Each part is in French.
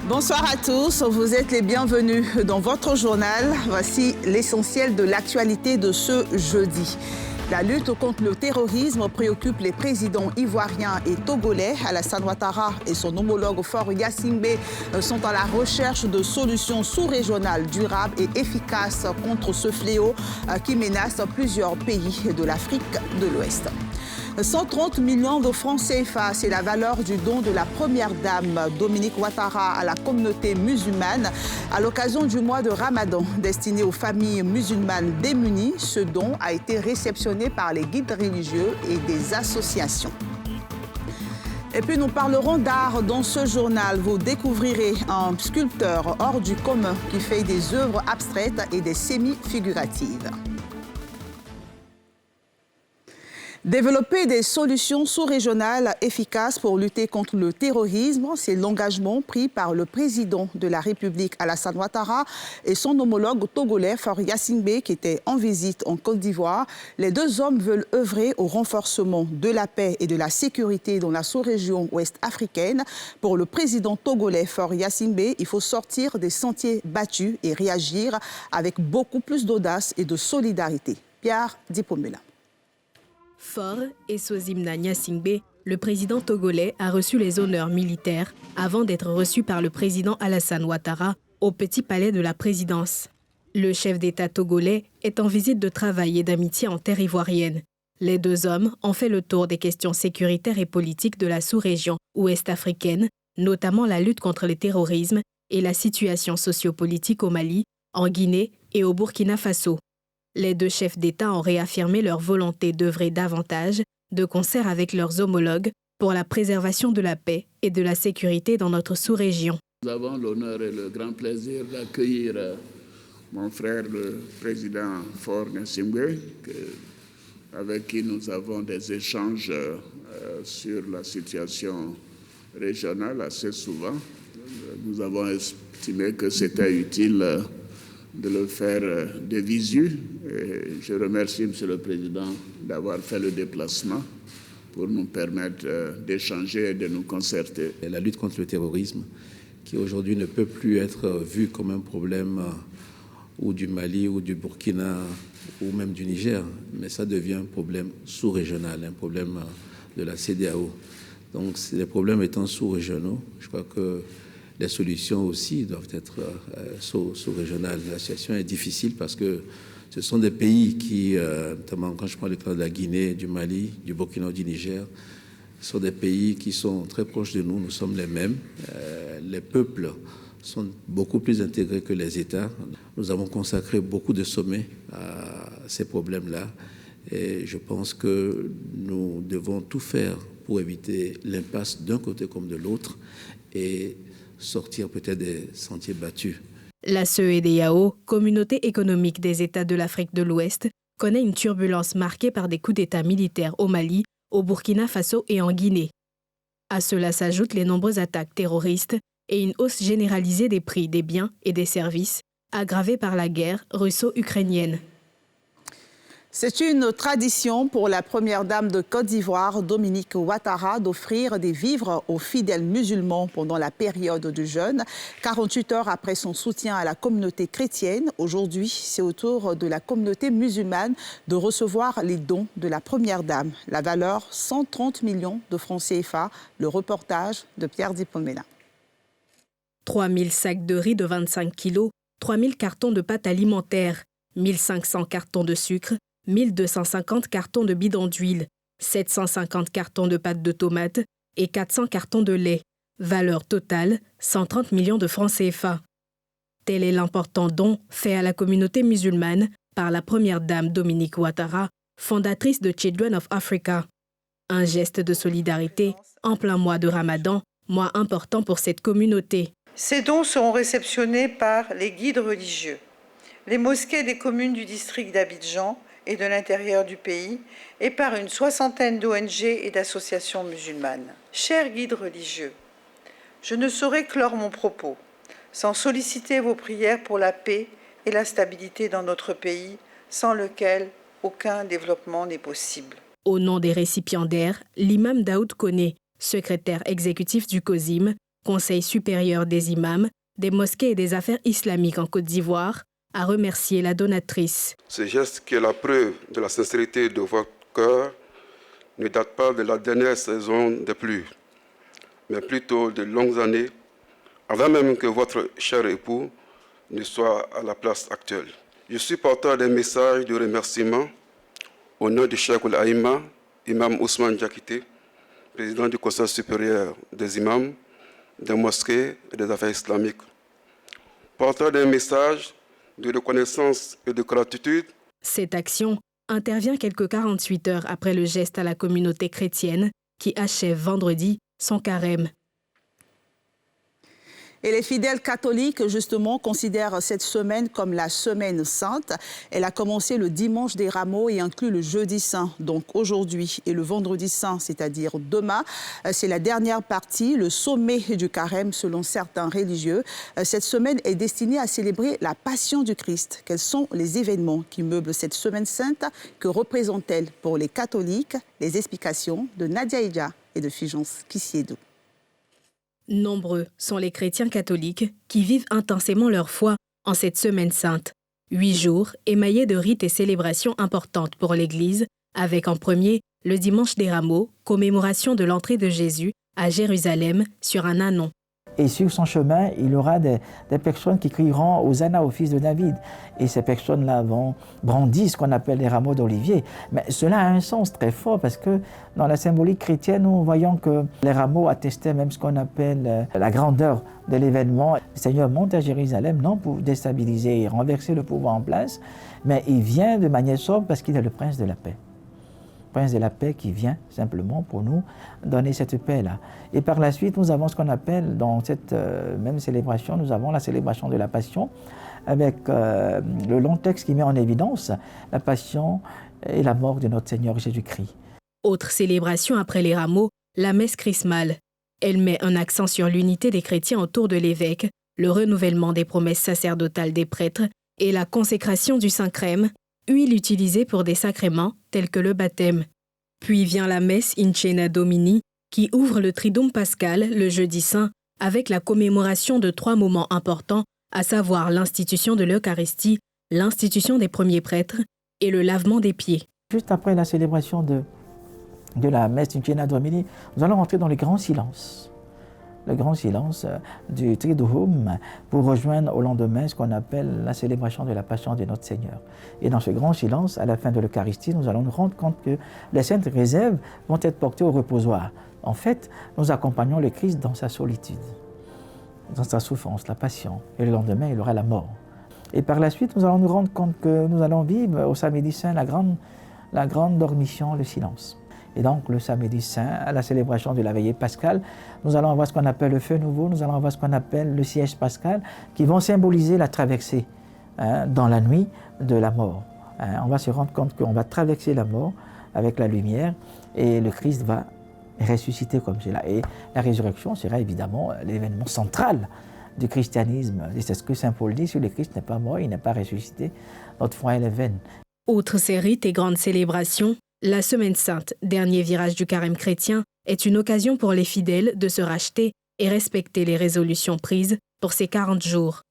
Bonsoir à tous, vous êtes les bienvenus dans votre journal. Voici l'essentiel de l'actualité de ce jeudi. La lutte contre le terrorisme préoccupe les présidents ivoiriens et togolais. Alassane Ouattara et son homologue Faure Gnassingbé sont à la recherche de solutions sous-régionales durables et efficaces contre ce fléau qui menace plusieurs pays de l'Afrique de l'Ouest. 130 millions de francs CFA, c'est la valeur du don de la première dame Dominique Ouattara à la communauté musulmane à l'occasion du mois de Ramadan destiné aux familles musulmanes démunies. Ce don a été réceptionné par les guides religieux et des associations. Et puis nous parlerons d'art dans ce journal. Vous découvrirez un sculpteur hors du commun qui fait des œuvres abstraites et des semi-figuratives. Développer des solutions sous-régionales efficaces pour lutter contre le terrorisme, c'est l'engagement pris par le président de la République Alassane Ouattara et son homologue togolais Faure Gnassingbé qui était en visite en Côte d'Ivoire. Les deux hommes veulent œuvrer au renforcement de la paix et de la sécurité dans la sous-région ouest africaine. Pour le président togolais Faure Gnassingbé, il faut sortir des sentiers battus et réagir avec beaucoup plus d'audace et de solidarité. Pierre Dipomela. Faure et Sozimna Gnassingbé, le président togolais a reçu les honneurs militaires avant d'être reçu par le président Alassane Ouattara au Petit Palais de la Présidence. Le chef d'État togolais est en visite de travail et d'amitié en terre ivoirienne. Les deux hommes ont fait le tour des questions sécuritaires et politiques de la sous-région ouest-africaine, notamment la lutte contre le terrorisme et la situation sociopolitique au Mali, en Guinée et au Burkina Faso. Les deux chefs d'État ont réaffirmé leur volonté d'œuvrer davantage, de concert avec leurs homologues, pour la préservation de la paix et de la sécurité dans notre sous-région. Nous avons l'honneur et le grand plaisir d'accueillir mon frère, le président Faure Gnassingbé, avec qui nous avons des échanges sur la situation régionale assez souvent. Nous avons estimé que c'était utile de le faire de visu. Et je remercie M. le Président d'avoir fait le déplacement pour nous permettre d'échanger et de nous concerter. La lutte contre le terrorisme, qui aujourd'hui ne peut plus être vue comme un problème ou du Mali ou du Burkina ou même du Niger, mais ça devient un problème sous-régional, un problème de la CEDEAO. Donc les problèmes étant sous-régionaux, je crois que les solutions aussi doivent être sous-régionales. La situation est difficile parce que ce sont des pays qui, notamment quand je prends le cas de la Guinée, du Mali, du Burkina, du Niger, ce sont des pays qui sont très proches de nous, nous sommes les mêmes. Les peuples sont beaucoup plus intégrés que les États. Nous avons consacré beaucoup de sommets à ces problèmes-là et je pense que nous devons tout faire pour éviter l'impasse d'un côté comme de l'autre et sortir peut-être des sentiers battus. La CEDEAO, communauté économique des États de l'Afrique de l'Ouest, connaît une turbulence marquée par des coups d'État militaires au Mali, au Burkina Faso et en Guinée. À cela s'ajoutent les nombreuses attaques terroristes et une hausse généralisée des prix des biens et des services, aggravée par la guerre russo-ukrainienne. C'est une tradition pour la première dame de Côte d'Ivoire, Dominique Ouattara, d'offrir des vivres aux fidèles musulmans pendant la période du jeûne. 48 heures après son soutien à la communauté chrétienne, aujourd'hui, c'est au tour de la communauté musulmane de recevoir les dons de la première dame. La valeur, 130 millions de francs CFA. Le reportage de Pierre Dipomela. 3000 sacs de riz de 25 kilos, 3000 cartons de pâtes alimentaires, 1500 cartons de sucre, 1250 cartons de bidons d'huile, 750 cartons de pâte de tomates et 400 cartons de lait. Valeur totale, 130 millions de francs CFA. Tel est l'important don fait à la communauté musulmane par la première dame Dominique Ouattara, fondatrice de Children of Africa. Un geste de solidarité en plein mois de Ramadan, mois important pour cette communauté. Ces dons seront réceptionnés par les guides religieux, les mosquées des communes du district d'Abidjan et de l'intérieur du pays, et par une soixantaine d'ONG et d'associations musulmanes. Chers guides religieux, je ne saurais clore mon propos sans solliciter vos prières pour la paix et la stabilité dans notre pays, sans lequel aucun développement n'est possible. Au nom des récipiendaires, l'imam Daoud Koné, secrétaire exécutif du COSIM, Conseil supérieur des imams, des mosquées et des affaires islamiques en Côte d'Ivoire, a remercié la donatrice. Ce geste qui est la preuve de la sincérité de votre cœur ne date pas de la dernière saison des pluies, mais plutôt de longues années, avant même que votre cher époux ne soit à la place actuelle. Je suis porteur d'un message de remerciement au nom du Cheikh Al-Aïma, imam Ousmane Diakité, président du Conseil supérieur des imams, des mosquées et des affaires islamiques. Porteur d'un message de reconnaissance et de gratitude. Cette action intervient quelques 48 heures après le geste à la communauté chrétienne qui achève vendredi son carême. Et les fidèles catholiques, justement, considèrent cette semaine comme la semaine sainte. Elle a commencé le dimanche des Rameaux et inclut le jeudi saint, donc aujourd'hui, et le vendredi saint, c'est-à-dire demain. C'est la dernière partie, le sommet du carême, selon certains religieux. Cette semaine est destinée à célébrer la passion du Christ. Quels sont les événements qui meublent cette semaine sainte? Que représente-t-elle pour les catholiques? Les explications de Nadia Ija et de Fulgence Kissiedou. Nombreux sont les chrétiens catholiques qui vivent intensément leur foi en cette semaine sainte. 8 jours émaillés de rites et célébrations importantes pour l'Église, avec en premier le dimanche des Rameaux, commémoration de l'entrée de Jésus à Jérusalem sur un ânon. Et sur son chemin, il y aura des personnes qui crieront Hosanna au fils de David. Et ces personnes-là vont brandir ce qu'on appelle les rameaux d'olivier. Mais cela a un sens très fort parce que dans la symbolique chrétienne, nous voyons que les rameaux attestaient même ce qu'on appelle la grandeur de l'événement. Le Seigneur monte à Jérusalem, non pour déstabiliser et renverser le pouvoir en place, mais il vient de manière sobre parce qu'il est le prince de la paix. Prince de la paix qui vient simplement pour nous donner cette paix-là. Et par la suite, nous avons ce qu'on appelle, dans cette même célébration, nous avons la célébration de la Passion, avec le long texte qui met en évidence la Passion et la mort de notre Seigneur Jésus-Christ. Autre célébration après les rameaux, la messe chrismale. Elle met un accent sur l'unité des chrétiens autour de l'évêque, le renouvellement des promesses sacerdotales des prêtres et la consécration du Saint-Crème, huile utilisée pour des sacrements tels que le baptême. Puis vient la messe In Cena Domini qui ouvre le Triduum pascal le jeudi saint avec la commémoration de 3 moments importants, à savoir l'institution de l'Eucharistie, l'institution des premiers prêtres et le lavement des pieds. Juste après la célébration de la messe In Cena Domini, nous allons entrer dans le grand silence du Triduum pour rejoindre au lendemain ce qu'on appelle la célébration de la Passion de notre Seigneur. Et dans ce grand silence, à la fin de l'Eucharistie, nous allons nous rendre compte que les saintes réserves vont être portées au reposoir. En fait, nous accompagnons le Christ dans sa solitude, dans sa souffrance, la passion. Et le lendemain, il aura la mort. Et par la suite, nous allons nous rendre compte que nous allons vivre au samedi saint la grande dormition, le silence. Et donc, le samedi saint, à la célébration de la veillée pascale, nous allons avoir ce qu'on appelle le feu nouveau, nous allons avoir ce qu'on appelle le siège pascal, qui vont symboliser la traversée dans la nuit de la mort. On va se rendre compte qu'on va traverser la mort avec la lumière et le Christ va ressusciter comme cela. Et la résurrection sera évidemment l'événement central du christianisme. Et c'est ce que saint Paul dit, si le Christ n'est pas mort, il n'est pas ressuscité, notre foi elle est vaine. Outre ces rites et grandes célébrations, la Semaine Sainte, dernier virage du carême chrétien, est une occasion pour les fidèles de se racheter et respecter les résolutions prises pour ces 40 jours.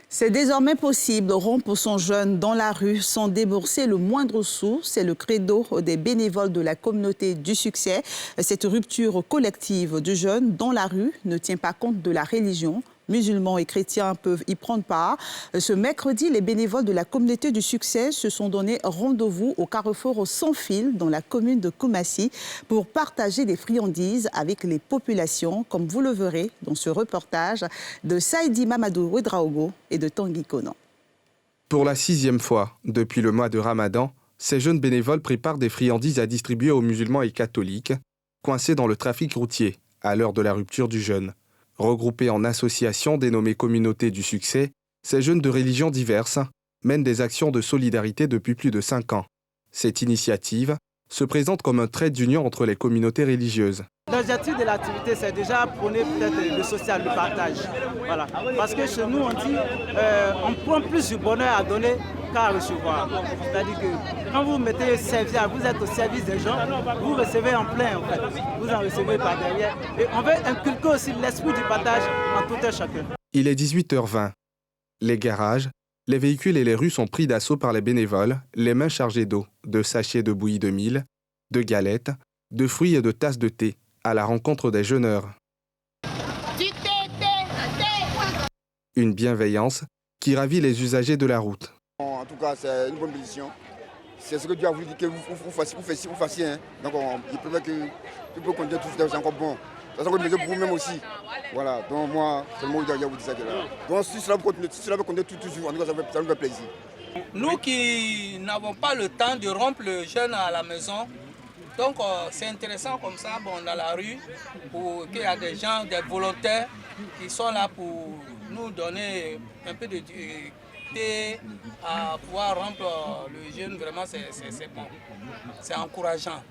C'est désormais possible, rompre son jeûne dans la rue sans débourser le moindre sou. C'est le credo des bénévoles de la communauté du succès. Cette rupture collective du jeûne dans la rue ne tient pas compte de la religion. Musulmans et chrétiens peuvent y prendre part. Ce mercredi, les bénévoles de la communauté du succès se sont donné rendez-vous au carrefour Sans Fil dans la commune de Koumassi pour partager des friandises avec les populations, comme vous le verrez dans ce reportage de Saïdi Mamadou Ouedraogo et de Tanguy Konan. Pour la 6e fois depuis le mois de Ramadan, ces jeunes bénévoles préparent des friandises à distribuer aux musulmans et catholiques, coincés dans le trafic routier à l'heure de la rupture du jeûne. Regroupés en associations dénommées Communauté du Succès, ces jeunes de religions diverses mènent des actions de solidarité depuis plus de 5 ans. Cette initiative se présente comme un trait d'union entre les communautés religieuses. L'objectif de l'activité, c'est déjà prôner peut-être le social, le partage. Voilà. Parce que chez nous, on dit on prend plus du bonheur à donner qu'à recevoir. C'est-à-dire que quand vous mettez servir, vous êtes au service des gens, vous recevez en plein en fait. Vous en recevez par derrière. Et on veut inculquer aussi l'esprit du partage en tout un chacun. Il est 18h20. Les garages, les véhicules et les rues sont pris d'assaut par les bénévoles, les mains chargées d'eau, de sachets de bouillie de mil, de galettes, de fruits et de tasses de thé, à la rencontre des jeûneurs. Une bienveillance qui ravit les usagers de la route. En tout cas, c'est une bonne décision. C'est ce que Dieu a voulu dire que vous fassiez. Hein. Donc, il peut que tu peux continuer tout ça, c'est encore bon. C'est encore une mesure pour vous-même aussi. Voilà, donc moi, c'est le mot que je vous dis ça. Donc, si cela peut continuer toujours, en tout cas, ça nous fait plaisir. Nous qui n'avons pas le temps de rompre le jeûne à la maison, donc c'est intéressant comme ça, bon, dans la rue, pour qu'il y a des gens, des volontaires qui sont là pour nous donner un peu de thé à pouvoir rompre le jeûne. Vraiment, c'est bon, c'est encourageant.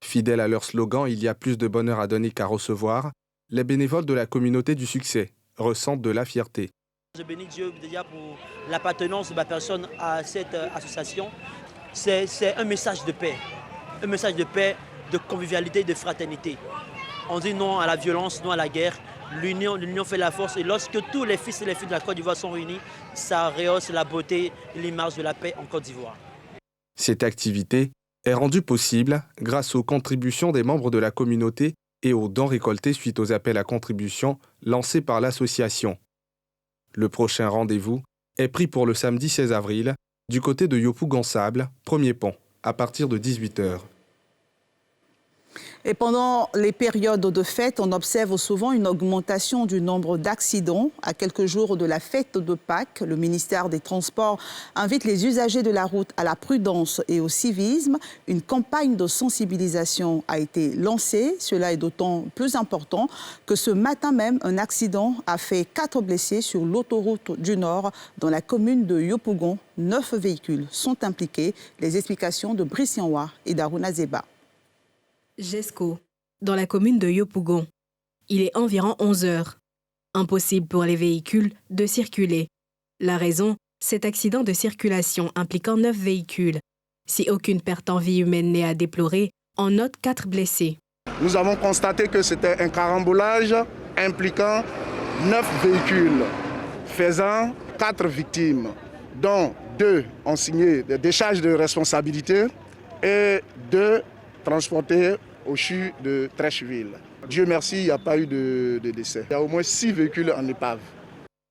Fidèles à leur slogan « Il y a plus de bonheur à donner qu'à recevoir », les bénévoles de la communauté du succès ressentent de la fierté. Je bénis Dieu déjà pour l'appartenance de ma personne à cette association. C'est un message de paix, de convivialité, de fraternité. On dit non à la violence, non à la guerre. L'union fait la force. Et lorsque tous les fils et les filles de la Côte d'Ivoire sont réunis, ça rehausse la beauté et l'image de la paix en Côte d'Ivoire. Cette activité est rendue possible grâce aux contributions des membres de la communauté et aux dons récoltés suite aux appels à contribution lancés par l'association. Le prochain rendez-vous est pris pour le samedi 16 avril du côté de Yopougon-Sable, premier pont, à partir de 18h. Et pendant les périodes de fête, on observe souvent une augmentation du nombre d'accidents. À quelques jours de la fête de Pâques, le ministère des Transports invite les usagers de la route à la prudence et au civisme. Une campagne de sensibilisation a été lancée. Cela est d'autant plus important que ce matin même, un accident a fait 4 blessés sur l'autoroute du Nord dans la commune de Yopougon. 9 véhicules sont impliqués. Les explications de Brice Yanwa et d'Aruna Zeba. Jesco, dans la commune de Yopougon. Il est environ 11 heures. Impossible pour les véhicules de circuler. La raison, cet accident de circulation impliquant 9 véhicules. Si aucune perte en vie humaine n'est à déplorer, on note 4 blessés. Nous avons constaté que c'était un carambolage impliquant 9 véhicules, faisant 4 victimes, dont 2 ont signé des décharges de responsabilité et 2 transportés au CHU de Trècheville. Dieu merci, il n'y a pas eu de décès. Il y a au moins 6 véhicules en épave.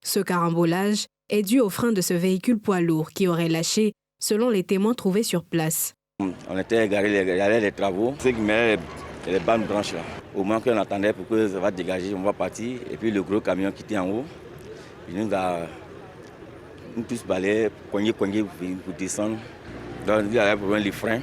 Ce carambolage est dû au frein de ce véhicule poids lourd qui aurait lâché, selon les témoins trouvés sur place. On était égarés, il y avait les travaux, ceux qui mettaient les bandes branches là. Au moins qu'on attendait pour que ça va dégager, on va partir. Et puis le gros camion qui était en haut, il nous a tous balayé, cogné pour descendre. Donc il y avait problème les freins.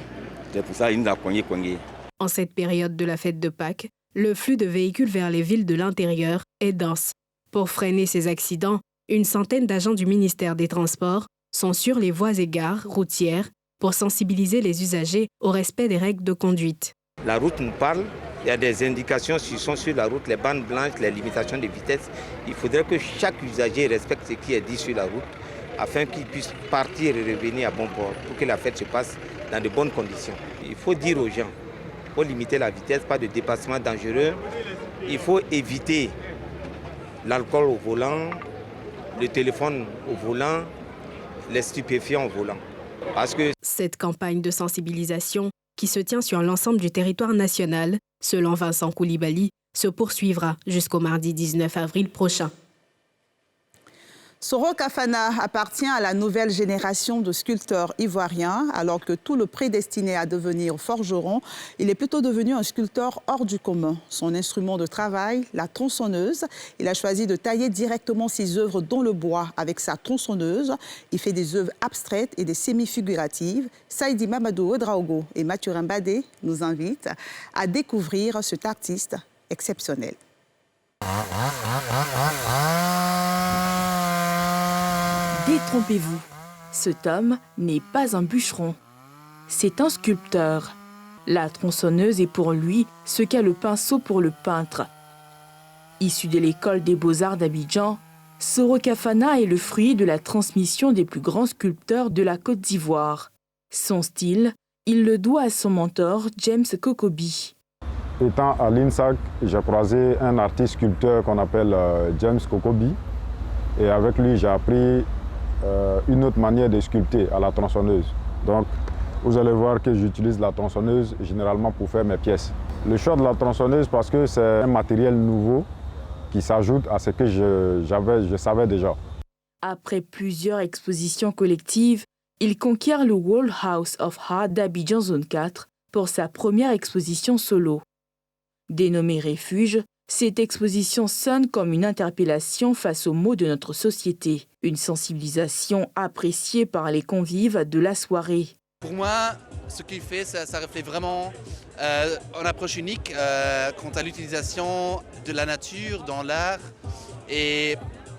C'est pour ça qu'il nous a cogné. En cette période de la fête de Pâques, le flux de véhicules vers les villes de l'intérieur est dense. Pour freiner ces accidents, une centaine d'agents du ministère des Transports sont sur les voies et gares routières pour sensibiliser les usagers au respect des règles de conduite. La route nous parle, il y a des indications qui sont sur la route, les bandes blanches, les limitations de vitesse. Il faudrait que chaque usager respecte ce qui est dit sur la route afin qu'il puisse partir et revenir à bon port pour que la fête se passe dans de bonnes conditions. Il faut dire aux gens, il faut limiter la vitesse, pas de dépassement dangereux. Il faut éviter l'alcool au volant, le téléphone au volant, les stupéfiants au volant. Parce que cette campagne de sensibilisation, qui se tient sur l'ensemble du territoire national, selon Vincent Koulibaly, se poursuivra jusqu'au mardi 19 avril prochain. Soro Kafana appartient à la nouvelle génération de sculpteurs ivoiriens. Alors que tout le prédestiné à devenir forgeron, il est plutôt devenu un sculpteur hors du commun. Son instrument de travail, la tronçonneuse, il a choisi de tailler directement ses œuvres dans le bois avec sa tronçonneuse. Il fait des œuvres abstraites et des semi-figuratives. Saïdi Mamadou Ouedraogo et Mathurin Badé nous invitent à découvrir cet artiste exceptionnel. Détrompez-vous, cet homme n'est pas un bûcheron, c'est un sculpteur. La tronçonneuse est pour lui ce qu'a le pinceau pour le peintre. Issu de l'école des beaux-arts d'Abidjan, Soro Kafana est le fruit de la transmission des plus grands sculpteurs de la Côte d'Ivoire. Son style, il le doit à son mentor James Kokobi. Étant à l'INSAC, j'ai croisé un artiste sculpteur qu'on appelle James Kokobi. Et avec lui, j'ai appris une autre manière de sculpter à la tronçonneuse. Donc, vous allez voir que j'utilise la tronçonneuse généralement pour faire mes pièces. Le choix de la tronçonneuse parce que c'est un matériel nouveau qui s'ajoute à ce que je savais déjà. Après plusieurs expositions collectives, il conquiert le World House of Art d'Abidjan Zone 4 pour sa première exposition solo. Dénommée Refuge, cette exposition sonne comme une interpellation face aux maux de notre société, une sensibilisation appréciée par les convives de la soirée. Pour moi, ce qu'il fait, ça reflète vraiment une approche unique quant à l'utilisation de la nature dans l'art et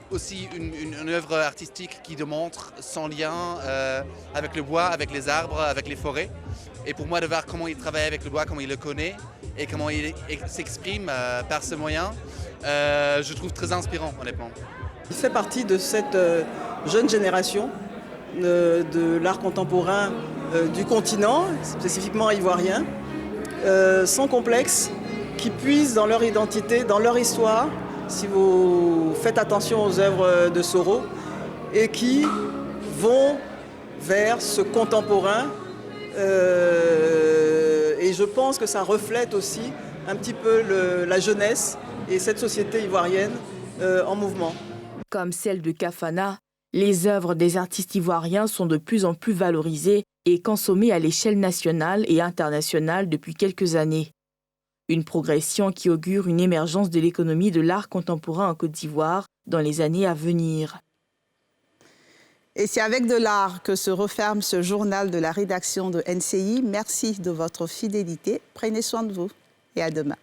aussi une œuvre artistique qui démontre son lien avec le bois, avec les arbres, avec les forêts. Et pour moi, de voir comment il travaille avec le bois, comment il le connaît et comment il s'exprime par ce moyen, je trouve très inspirant, honnêtement. Il fait partie de cette jeune génération de l'art contemporain du continent, spécifiquement ivoirien, sans complexe, qui puisent dans leur identité, dans leur histoire, si vous faites attention aux œuvres de Soro, et qui vont vers ce contemporain. Et je pense que ça reflète aussi un petit peu la jeunesse et cette société ivoirienne en mouvement. Comme celle de Kafana, les œuvres des artistes ivoiriens sont de plus en plus valorisées et consommées à l'échelle nationale et internationale depuis quelques années. Une progression qui augure une émergence de l'économie de l'art contemporain en Côte d'Ivoire dans les années à venir. Et c'est avec de l'art que se referme ce journal de la rédaction de NCI. Merci de votre fidélité. Prenez soin de vous et à demain.